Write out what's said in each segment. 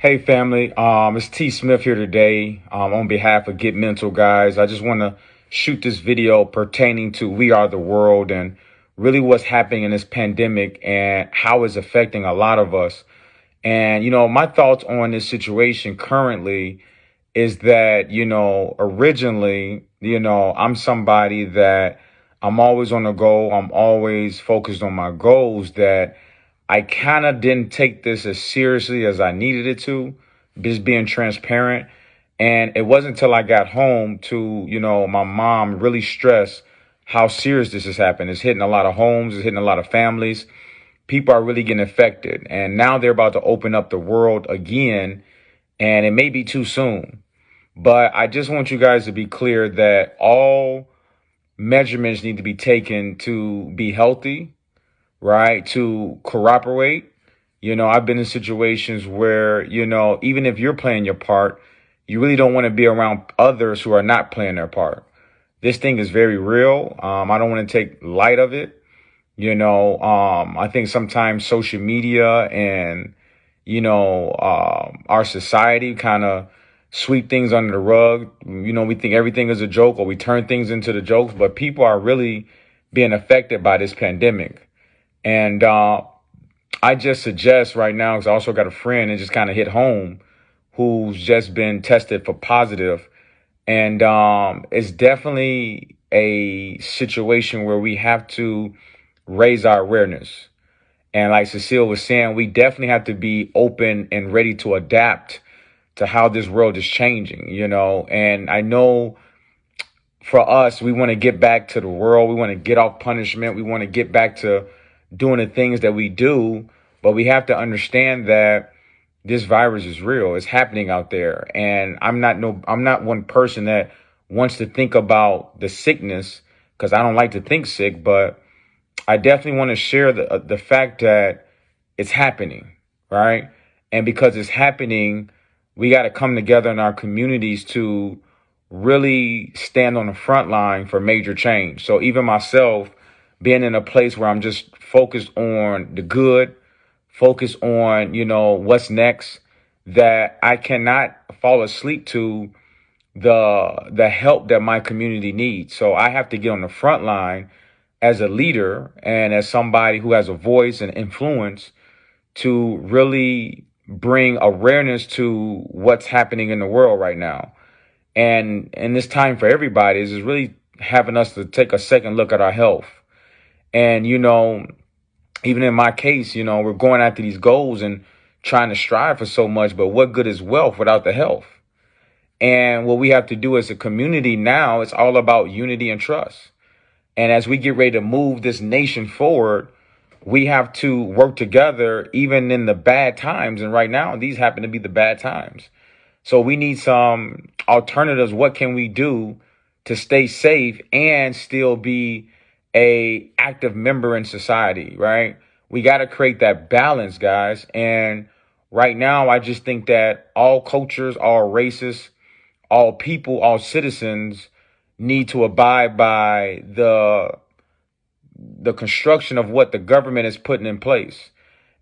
Hey family, it's T Smith here today on behalf of Get Mental guys. I just want to shoot this video pertaining to We Are the World and really what's happening in this pandemic and how it's affecting a lot of us. And, my thoughts on this situation currently is that, originally, I'm somebody that I'm always on the go. I'm always focused on my goals that I kind of didn't take this as seriously as I needed it to, just being transparent. And it wasn't until I got home to, my mom really stressed how serious this has happened. It's hitting a lot of homes, it's hitting a lot of families. People are really getting affected. And now they're about to open up the world again. And it may be too soon. But I just want you guys to be clear that all measurements need to be taken to be healthy, right? To cooperate. I've been in situations where, even if you're playing your part, you really don't want to be around others who are not playing their part. This thing is very real. I don't want to take light of it. I think sometimes social media and, our society kind of sweep things under the rug. We think everything is a joke or we turn things into the jokes, but people are really being affected by this pandemic. And I just suggest right now, because I also got a friend and just kind of hit home who's just been tested for positive. And it's definitely a situation where we have to raise our awareness. And like Cecile was saying, we definitely have to be open and ready to adapt to how this world is changing, And I know for us, we want to get back to the world. We want to get off punishment. We want to get back to doing the things that we do. But we have to understand that this virus is real. It's happening out there. And I'm not one person that wants to think about the sickness because I don't like to think sick, but I definitely want to share the fact that it's happening, right? And because it's happening, we got to come together in our communities to really stand on the front line for major change. So even myself, being in a place where I'm just focused on the good, focused on, what's next, that I cannot fall asleep to the help that my community needs. So I have to get on the front line as a leader and as somebody who has a voice and influence to really bring awareness to what's happening in the world right now. And this time for everybody is really having us to take a second look at our health. And, even in my case, we're going after these goals and trying to strive for so much, but what good is wealth without the health? And what we have to do as a community now, it's all about unity and trust. And as we get ready to move this nation forward, we have to work together even in the bad times. And right now, these happen to be the bad times. So we need some alternatives. What can we do to stay safe and still be a active member in society, right? We got to create that balance, guys. And right now, I just think that all cultures, all races, all people, all citizens need to abide by the construction of what the government is putting in place.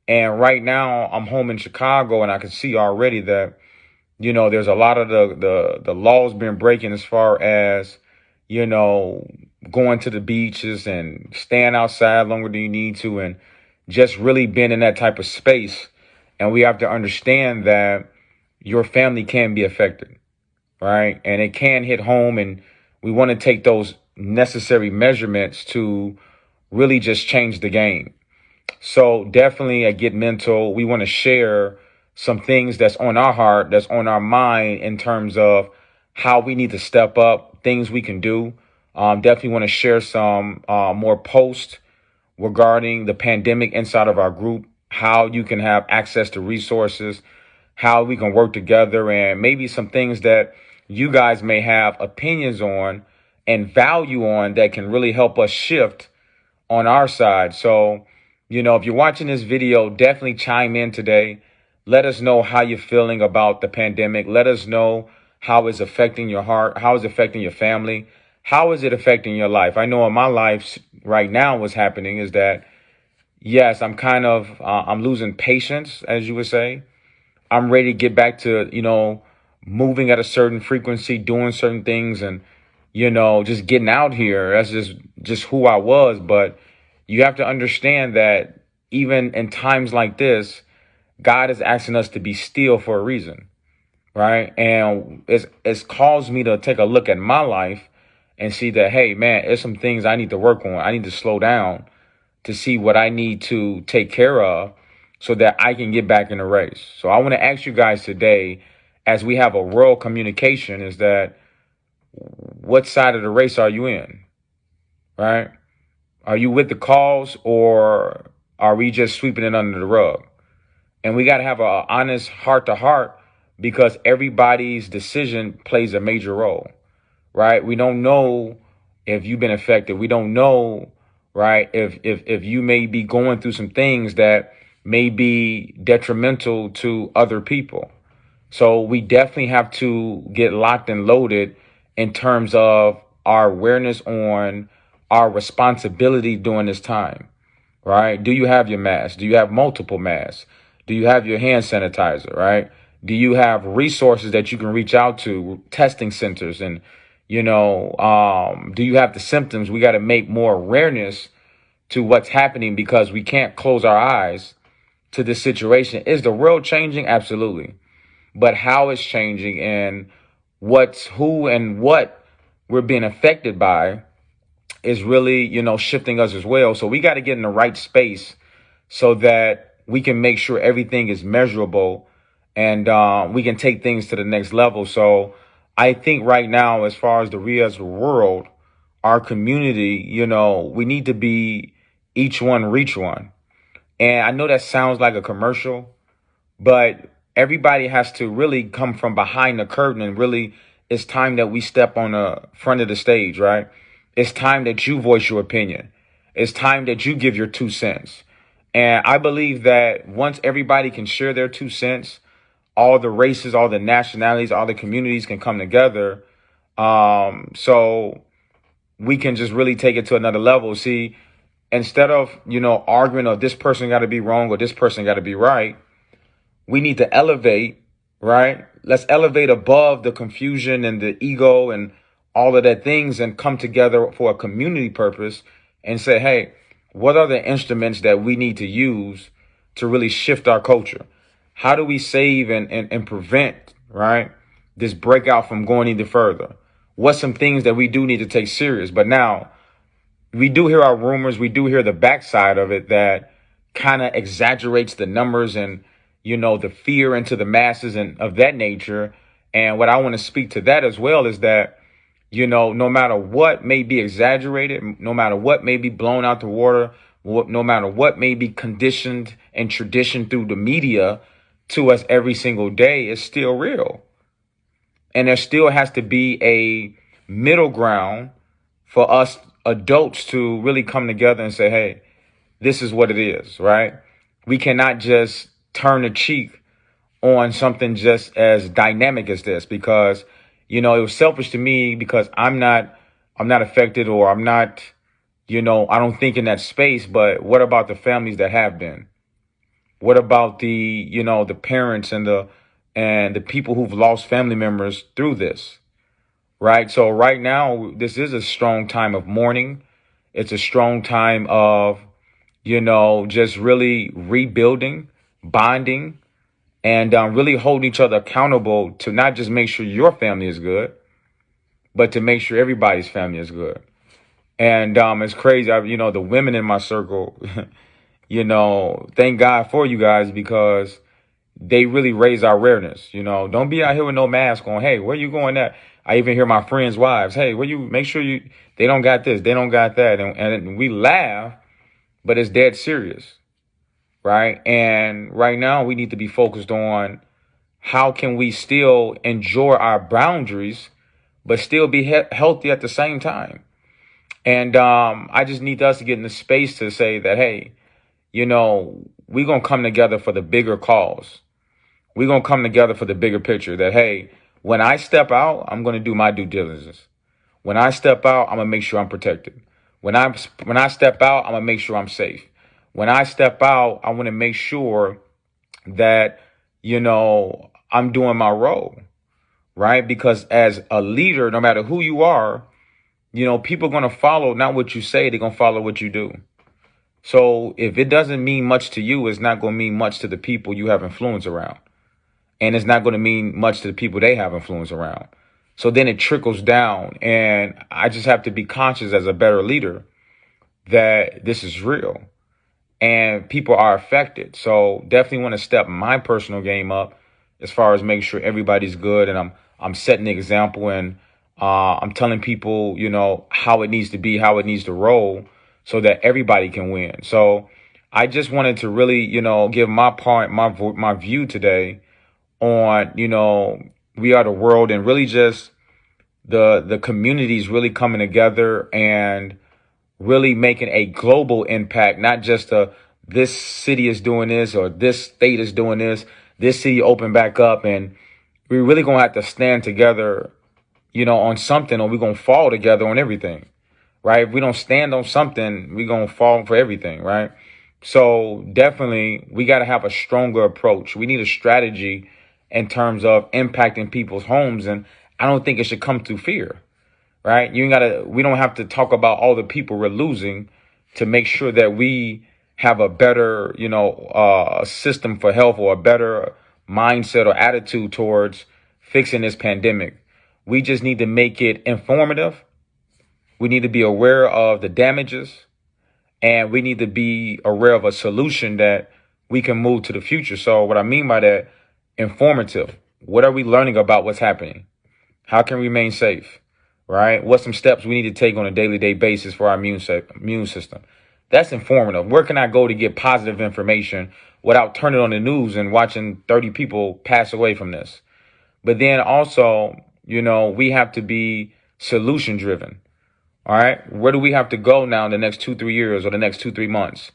And right now, I'm home in Chicago, and I can see already that, there's a lot of the laws being breaking as far as, going to the beaches and staying outside longer than you need to and just really being in that type of space. And we have to understand that your family can be affected, right? And it can hit home, and we want to take those necessary measurements to really just change the game. So definitely at Get Mental, we want to share some things that's on our heart, that's on our mind in terms of how we need to step up, things we can do. Definitely want to share some more posts regarding the pandemic inside of our group, how you can have access to resources, how we can work together, and maybe some things that you guys may have opinions on and value on that can really help us shift on our side. So, if you're watching this video, definitely chime in today. Let us know how you're feeling about the pandemic. Let us know how it's affecting your heart, how it's affecting your family, how is it affecting your life. I know in my life right now what's happening is that, yes, I'm kind of, I'm losing patience, as you would say. I'm ready to get back to, moving at a certain frequency, doing certain things, and, just getting out here. That's just who I was. But you have to understand that even in times like this, God is asking us to be still for a reason, right? And it's caused me to take a look at my life and see that, hey, man, there's some things I need to work on. I need to slow down to see what I need to take care of so that I can get back in the race. So I want to ask you guys today, as we have a world communication, is that what side of the race are you in, right? Are you with the cause, or are we just sweeping it under the rug? And we got to have an honest heart to heart, because everybody's decision plays a major role, right? We don't know if you've been affected. We don't know, right, if you may be going through some things that may be detrimental to other people. So we definitely have to get locked and loaded in terms of our awareness on our responsibility during this time, right? Do you have your mask? Do you have multiple masks? Do you have your hand sanitizer, right? Do you have resources that you can reach out to, testing centers? And, do you have the symptoms? We got to make more awareness to what's happening, because we can't close our eyes to this situation. Is the world changing? Absolutely. But how it's changing and who and what we're being affected by is really, shifting us as well. So we got to get in the right space so that we can make sure everything is measurable, and we can take things to the next level. So I think right now, as far as the RIA's world, our community, we need to be each one reach one. And I know that sounds like a commercial, but everybody has to really come from behind the curtain, and really it's time that we step on the front of the stage, right? It's time that you voice your opinion. It's time that you give your 2 cents. And I believe that once everybody can share their 2 cents, all the races, all the nationalities, all the communities can come together. So we can just really take it to another level. See, instead of, arguing, or this person got to be wrong or this person got to be right, we need to elevate, right? Let's elevate above the confusion and the ego and all of that things, and come together for a community purpose and say, hey, what are the instruments that we need to use to really shift our culture? How do we save and prevent, right, this breakout from going any further? What's some things that we do need to take serious? But now we do hear our rumors. We do hear the backside of it that kind of exaggerates the numbers and, the fear into the masses and of that nature. And what I want to speak to that as well is that, no matter what may be exaggerated, no matter what may be blown out the water, no matter what may be conditioned and traditioned through the media to us every single day, is still real. And there still has to be a middle ground for us adults to really come together and say, hey, this is what it is, right? We cannot just turn a cheek on something just as dynamic as this, because it was selfish to me because I'm not affected, or I'm not, I don't think in that space. But what about the families that have been? What about the, the parents and the people who've lost family members through this, right? So right now, this is a strong time of mourning. It's a strong time of, just really rebuilding, bonding, and really holding each other accountable to not just make sure your family is good, but to make sure everybody's family is good. And it's crazy. The women in my circle, thank God for you guys, because they really raise our awareness. Don't be out here with no mask on. Hey, where you going at? I even hear my friends' wives. Hey, make sure they don't got this, they don't got that. And we laugh, but it's dead serious. Right. And right now we need to be focused on how can we still enjoy our boundaries, but still be healthy at the same time. And I just need us to get in the space to say that, hey, we're going to come together for the bigger cause. We're going to come together for the bigger picture, that, hey, when I step out, I'm going to do my due diligence. When I step out, I'm going to make sure I'm protected. When I step out, I'm going to make sure I'm safe. When I step out, I want to make sure that I'm doing my role, right? Because as a leader, no matter who you are, people are going to follow not what you say, they're going to follow what you do. So if it doesn't mean much to you, it's not going to mean much to the people you have influence around. And it's not going to mean much to the people they have influence around. So then it trickles down. And I just have to be conscious as a better leader that this is real and people are affected. So definitely want to step my personal game up as far as making sure everybody's good. And I'm setting the example, and I'm telling people, how it needs to be, how it needs to roll so that everybody can win. So I just wanted to really, give my part, my view today on, we are the world, and really just the communities really coming together and really making a global impact, not just this city is doing this or this state is doing this city opened back up, and we're really going to have to stand together, on something, or we're going to fall together on everything, right? If we don't stand on something, we're going to fall for everything, right? So definitely we got to have a stronger approach. We need a strategy in terms of impacting people's homes. And I don't think it should come through fear, right? We don't have to talk about all the people we're losing to make sure that we have a better, system for health, or a better mindset or attitude towards fixing this pandemic. We just need to make it informative. We need to be aware of the damages, and we need to be aware of a solution that we can move to the future. So what I mean by that, informative. What are we learning about what's happening? How can we remain safe? Right? What's some steps we need to take on a day basis for our immune system? That's informative. Where can I go to get positive information without turning on the news and watching 30 people pass away from this? But then also, we have to be solution driven. All right. Where do we have to go now in the next 2-3 years, or the next 2-3 months?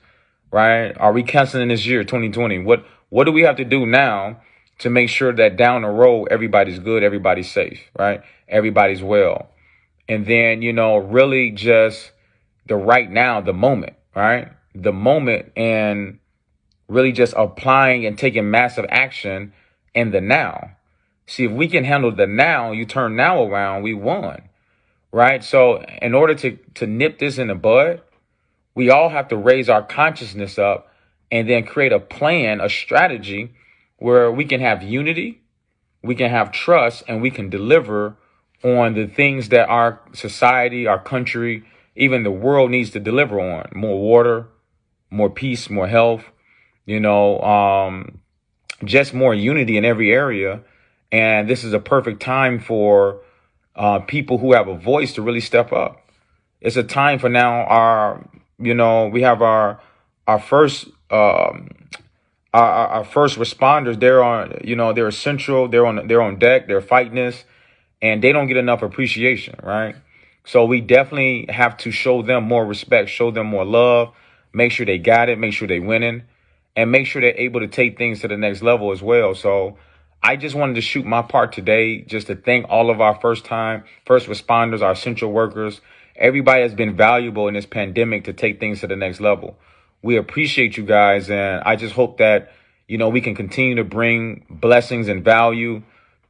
Right? Are we canceling this year, 2020? What do we have to do now to make sure that down the road, everybody's good, everybody's safe, right? Everybody's well. And then, really just the right now, the moment, right? The moment, and really just applying and taking massive action in the now. See, if we can handle the now, you turn now around, we won, right? So in order to nip this in the bud, we all have to raise our consciousness up and then create a plan, a strategy where we can have unity, we can have trust, and we can deliver on the things that our society, our country, even the world needs to deliver on. More water, more peace, more health, just more unity in every area. And this is a perfect time for people who have a voice to really step up. It's a time for now we have our first our first responders. They're essential. They're on deck. They're fighting this, and they don't get enough appreciation, right? So we definitely have to show them more respect, show them more love, make sure they got it, make sure they're winning, and make sure they're able to take things to the next level as well. So I just wanted to shoot my part today, just to thank all of our first responders, our essential workers. Everybody has been valuable in this pandemic to take things to the next level. We appreciate you guys, and I just hope that, we can continue to bring blessings and value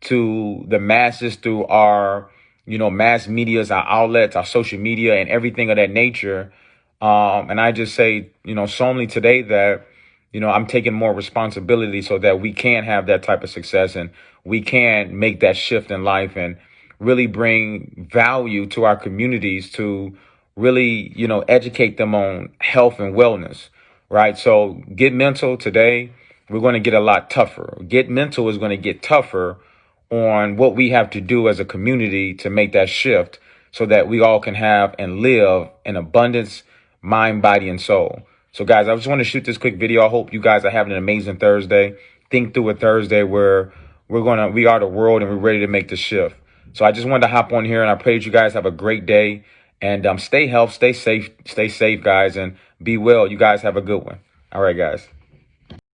to the masses through our, mass medias, our outlets, our social media, and everything of that nature. And I just say, solemnly today that, I'm taking more responsibility so that we can have that type of success, and we can make that shift in life and really bring value to our communities to really, educate them on health and wellness, right? So Get Mental today, we're going to get a lot tougher. Get Mental is going to get tougher on what we have to do as a community to make that shift so that we all can have and live in abundance, mind, body, and soul. So guys, I just want to shoot this quick video. I hope you guys are having an amazing Thursday. Think through a Thursday where we are the world and we're ready to make the shift. So I just wanted to hop on here, and I pray that you guys have a great day, and stay healthy, stay safe, guys, and be well. You guys have a good one. All right, guys.